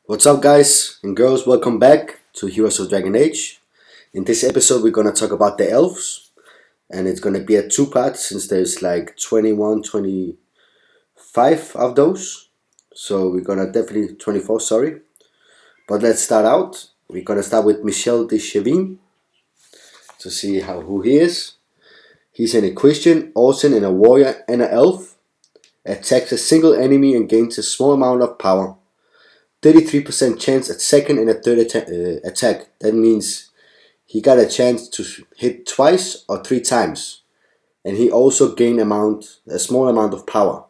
What's up, guys and girls? Welcome back to Heroes of Dragon Age. In this episode, we're gonna talk about the elves, and it's gonna be a two-part since there's like 21, 25 of those. So we're gonna definitely 24, sorry. But let's start out. We're gonna start with Michel de Chevin to see who he is. He's an Equestrian, Orson, and a warrior and an elf. Attacks a single enemy and gains a small amount of power. 33% chance at second and a third attack. That means he got a chance to hit twice or three times. And he also gained a small amount of power.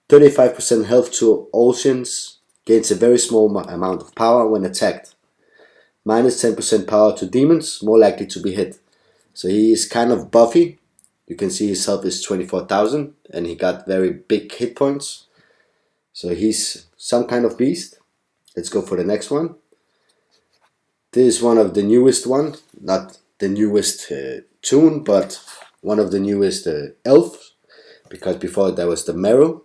35% health to oceans, gains a very small amount of power when attacked. Minus 10% power to demons, more likely to be hit. So he is kind of buffy. You can see his health is 24,000 and he got very big hit points. So he's some kind of beast. Let's go for the next one. This is one of the newest ones, not the newest toon, but one of the newest elves, because before there was the Marrow.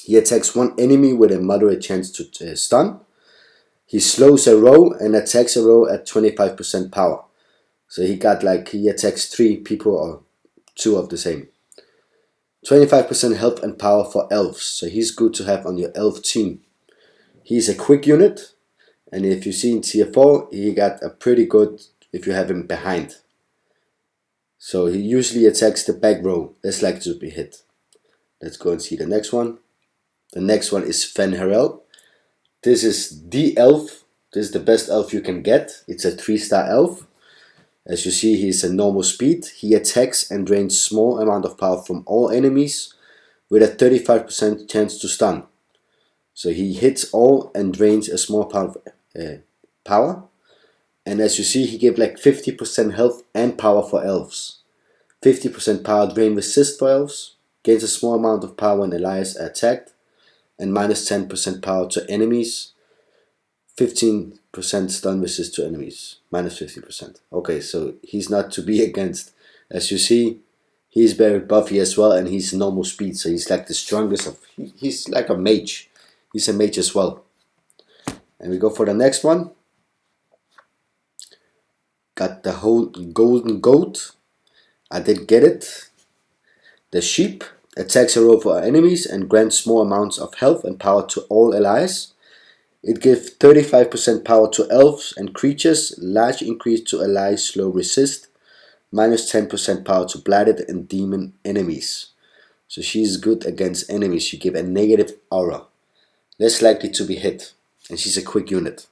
He attacks one enemy with a moderate chance to stun. He slows a row and attacks a row at 25% power. So he attacks three people or two of the same. 25% health and power for elves, so he's good to have on your elf team. He's a quick unit, and if you see in tier 4, he got a pretty good if you have him behind. So he usually attacks the back row, less likely to be hit. Let's go and see the next one. The next one is Fen Harel. This is the elf. This is the best elf you can get. It's a 3-star elf. As you see, he's a normal speed. He attacks and drains small amount of power from all enemies with a 35% chance to stun. So he hits all and drains a small part of power. And as you see, he gave like 50% health and power for elves. 50% power drain resist for elves. Gains a small amount of power when allies are attacked. And minus 10% power to enemies. 15% stun resist to enemies, minus 50%. Okay, so he's not to be against. As you see, he's very buffy as well, and he's normal speed, so he's like the strongest of. He's like a mage. He's a mage as well. And we go for the next one. Got the whole golden goat. I did get it. The sheep attacks a row for enemies and grants small amounts of health and power to all allies. It gives 35% power to elves and creatures, large increase to allies slow resist, minus 10% power to blighted and demon enemies. So she's good against enemies. She gives a negative aura, less likely to be hit, and she's a quick unit.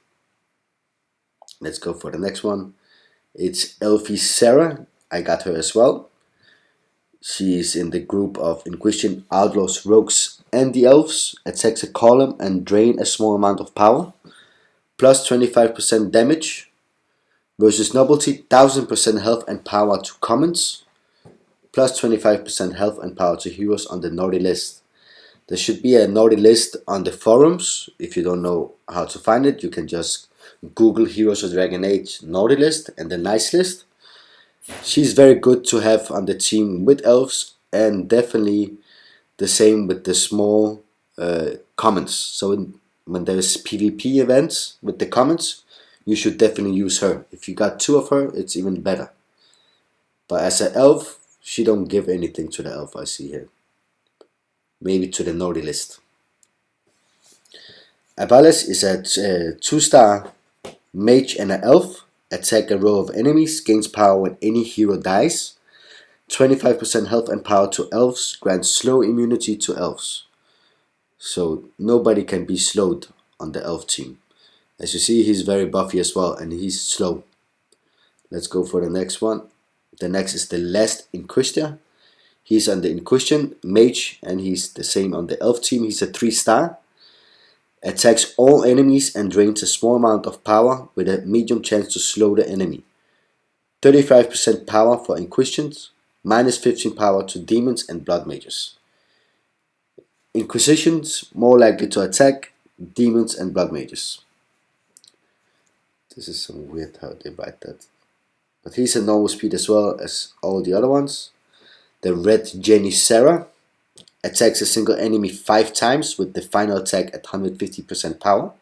Let's go for the next one. It's Elfie Sarah. I got her as well. She is in the group of Inquisition, Outlaws, Rogues, and the Elves. Attacks a column and drain a small amount of power. Plus 25% damage. Versus Nobility, 1000% health and power to commons. Plus 25% health and power to heroes on the naughty list. There should be a naughty list on the forums. If you don't know how to find it, you can just Google Heroes of Dragon Age naughty list and the nice list. She's very good to have on the team with elves, and definitely the same with the small commons. So when there's PvP events with the commons, you should definitely use her. If you got two of her, it's even better. But as an elf, she don't give anything to the elf I see here. Maybe to the naughty list. Abales is a 2-star mage and an elf. Attack a row of enemies, gains power when any hero dies. 25% health and power to elves, grants slow immunity to elves. So nobody can be slowed on the elf team. As you see, he's very buffy as well, and he's slow. Let's go for the next one. The next is the last Inquisitor. He's on the Inquisition mage, and he's the same on the elf team. He's a 3-star. Attacks all enemies and drains a small amount of power with a medium chance to slow the enemy. 35% power for Inquisitions, minus 15 power to demons and blood mages. Inquisitions more likely to attack demons and blood mages. This is some weird how they write that. But he's a normal speed as well as all the other ones. The red Jenny Sarah. Attacks a single enemy 5 times with the final attack at 150% power.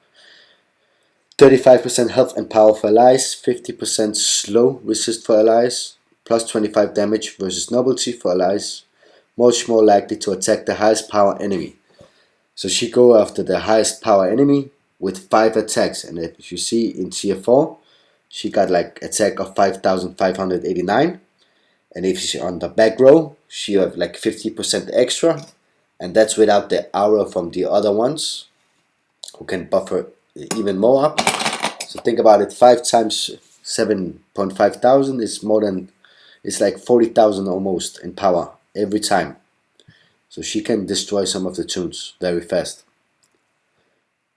35% health and power for allies, 50% slow resist for allies, plus 25 damage versus nobility for allies, much more likely to attack the highest power enemy. So she go after the highest power enemy with 5 attacks, and if you see in tier 4, she got like attack of 5,589, and if she's on the back row, she have like 50% extra, and that's without the aura from the other ones, who can buffer even more up. So think about it, 5 times 7.5 thousand is more than, it's like 40,000 almost in power every time. So she can destroy some of the Toons very fast.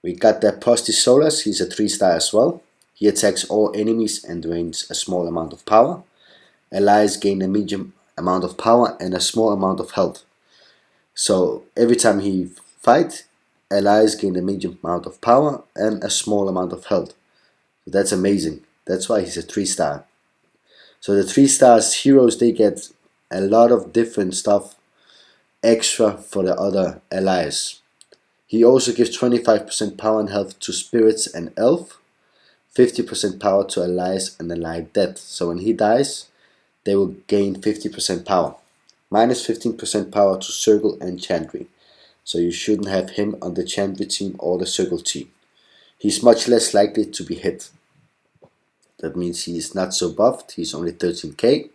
We got the Postis Solus, he's a 3-star as well. He attacks all enemies and drains a small amount of power. Allies gain a medium amount of power and a small amount of health. So every time he fights, allies gain a medium amount of power and a small amount of health. So that's amazing. That's why he's a 3-star. So the 3-stars heroes, they get a lot of different stuff extra for the other allies. He also gives 25% power and health to spirits and elf, 50% power to allies and allied dead. So when he dies, they will gain 50% power, minus 15% power to circle and chantry. So you shouldn't have him on the chantry team or the circle team. He's much less likely to be hit. That means he is not so buffed. He's only 13k,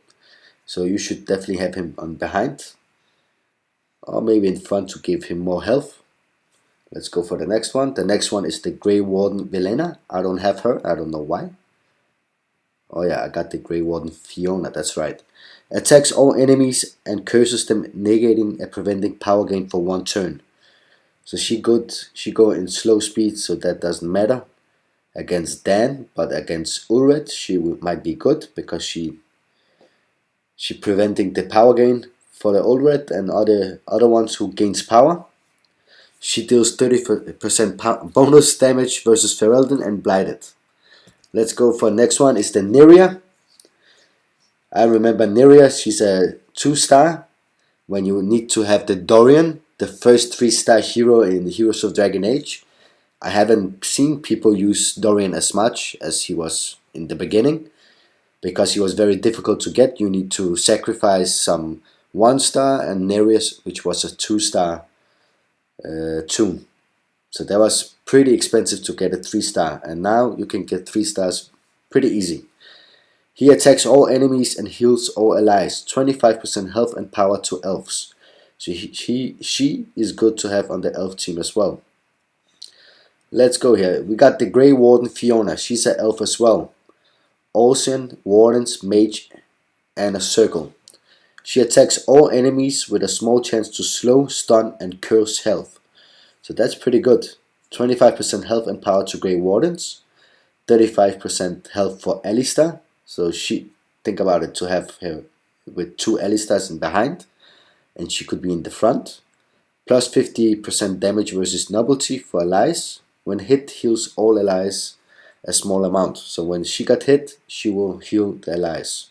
so you should definitely have him on behind, or maybe in front to give him more health. Let's go for the next one. The next one is the Grey Warden Velena. I don't have her, I don't know why. Oh yeah, I got the Grey Warden Fiona, that's right. Attacks all enemies and curses them, negating and preventing power gain for 1 turn. So she go in slow speed, so that doesn't matter against Dan, but against Ulred she might be good, because she preventing the power gain for the Ulred and other ones who gains power. She deals 30% bonus damage versus Ferelden and Blighted. Let's go for the next one, is the Neria. I remember Neria, she's a 2-star. When you need to have the Dorian, the first 3-star hero in the Heroes of Dragon Age. I haven't seen people use Dorian as much as he was in the beginning, because he was very difficult to get. You need to sacrifice some 1-star, and Nereus, which was a 2-star Toon. So that was pretty expensive to get a 3-star, and now you can get 3 stars pretty easy. He attacks all enemies and heals all allies, 25% health and power to elves. So she is good to have on the elf team as well. Let's go here. We got the Grey Warden Fiona. She's an elf as well. Ocean, Wardens, Mage, and a Circle. She attacks all enemies with a small chance to slow, stun, and curse health. So that's pretty good. 25% health and power to Grey Wardens. 35% health for Alistair. So think about it, to have her with 2 Alistairs in behind, and she could be in the front. Plus 50% damage versus nobility for allies. When hit, heals all allies a small amount. So when she got hit, she will heal the allies.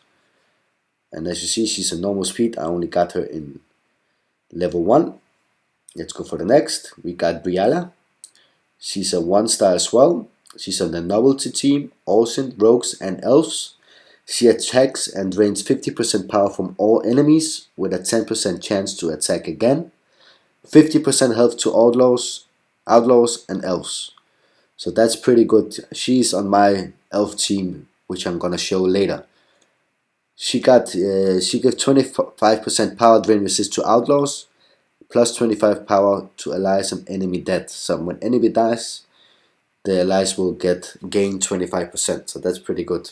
And as you see, she's a normal speed. I only got her in level 1. Let's go for the next. We got Briala. She's a 1-star as well. She's on the nobility team, Olsen, Rogues, and Elves. She attacks and drains 50% power from all enemies with a 10% chance to attack again. 50% health to outlaws, and elves. So that's pretty good. She's on my elf team, which I'm gonna show later. She gives 25% power drain resist to outlaws, plus 25 power to allies and enemy dead. So when enemy dies, the allies will gain 25%. So that's pretty good.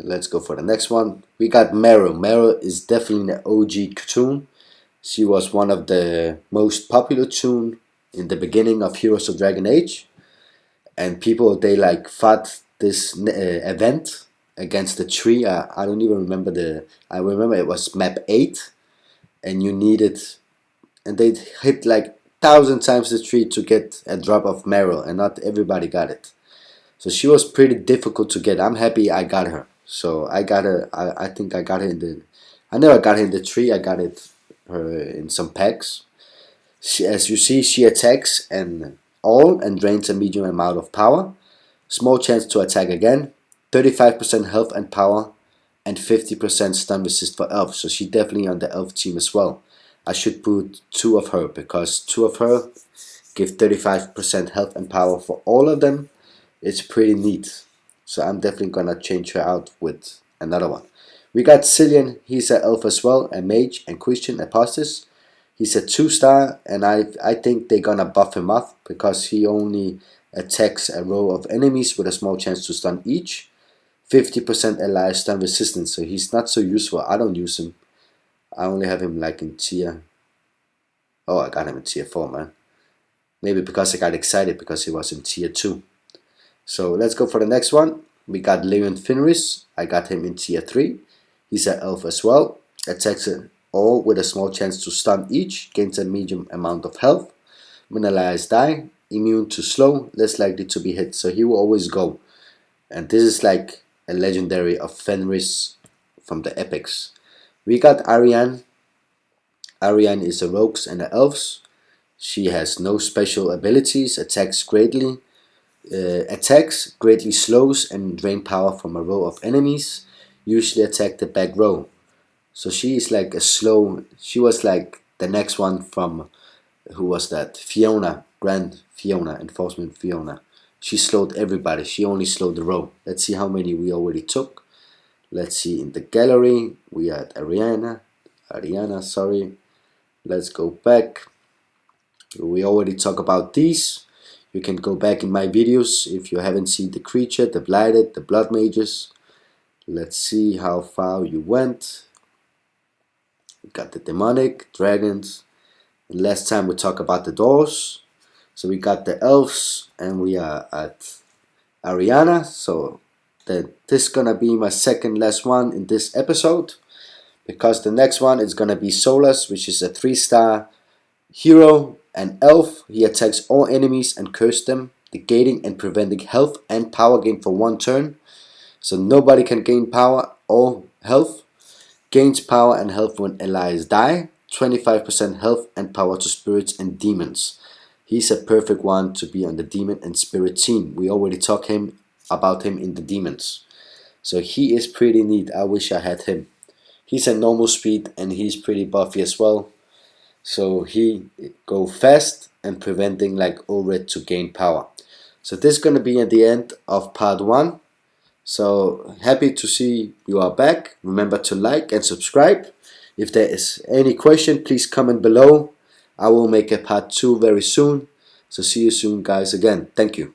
Let's go for the next one. We got Meryl. Meryl is definitely an OG Toon. She was one of the most popular Toon in the beginning of Heroes of Dragon Age, and people, they like fought this event against the tree. I don't even remember I remember it was map 8, and you needed, and they hit like 1,000 times the tree to get a drop of Meryl, and not everybody got it. So she was pretty difficult to get. I'm happy I got her. So I got her. I think I got her in the. I never got her in the tree. I got her in some packs. As you see, she attacks and all and drains a medium amount of power. Small chance to attack again. 35% health and power. And 50% stun resist for Elves. So she's definitely on the Elf team as well. I should put 2 of her, because 2 of her give 35% health and power for all of them. It's pretty neat. So I'm definitely gonna change her out with another one. We got Cillian, he's an elf as well, a mage and Christian apostate. He's a 2-star, and I think they're gonna buff him up because he only attacks a row of enemies with a small chance to stun each. 50% ally stun resistance, so he's not so useful. I don't use him. I only have him like in tier. Oh, I got him in tier 4, man. Maybe because I got excited because he was in tier 2. So let's go for the next one. We got Leon Finris. I got him in tier 3. He's an elf as well. Attacks all with a small chance to stun each. Gains a medium amount of health. When allies die, immune to slow, less likely to be hit. So he will always go. And this is like a legendary of Fenris from the epics. We got Ariane. Ariane is a rogues and the elves. She has no special abilities, attacks greatly slows and drain power from a row of enemies, usually attack the back row. So she is like a slow, she was like the next one from, who was that? Fiona, Grand Fiona, Enforcement Fiona. She slowed everybody, she only slowed the row. Let's see how many we already took. Let's see in the gallery, we had Ariana, sorry. Let's go back. We already talked about these. You can go back in my videos if you haven't seen the creature, the blighted, the blood mages. Let's see how far you went. We got the demonic, dragons. And last time we talked about the doors. So we got the elves and we are at Ariana. So this is gonna be my second last one in this episode, because the next one is gonna be Solus, which is a 3-star hero and elf. He attacks all enemies and curses them, negating and preventing health and power gain for 1 turn. So nobody can gain power or health. Gains power and health when allies die. 25% health and power to spirits and demons. He's a perfect one to be on the demon and spirit team. We already talked about him in the demons. So he is pretty neat. I wish I had him. He's a normal speed and he's pretty buffy as well. So he go fast and preventing like Ulred to gain power. So this is gonna be at the end of part 1. So happy to see you are back. Remember to like and subscribe. If there is any question, please comment below. I will make a part 2 very soon. So see you soon guys again. Thank you.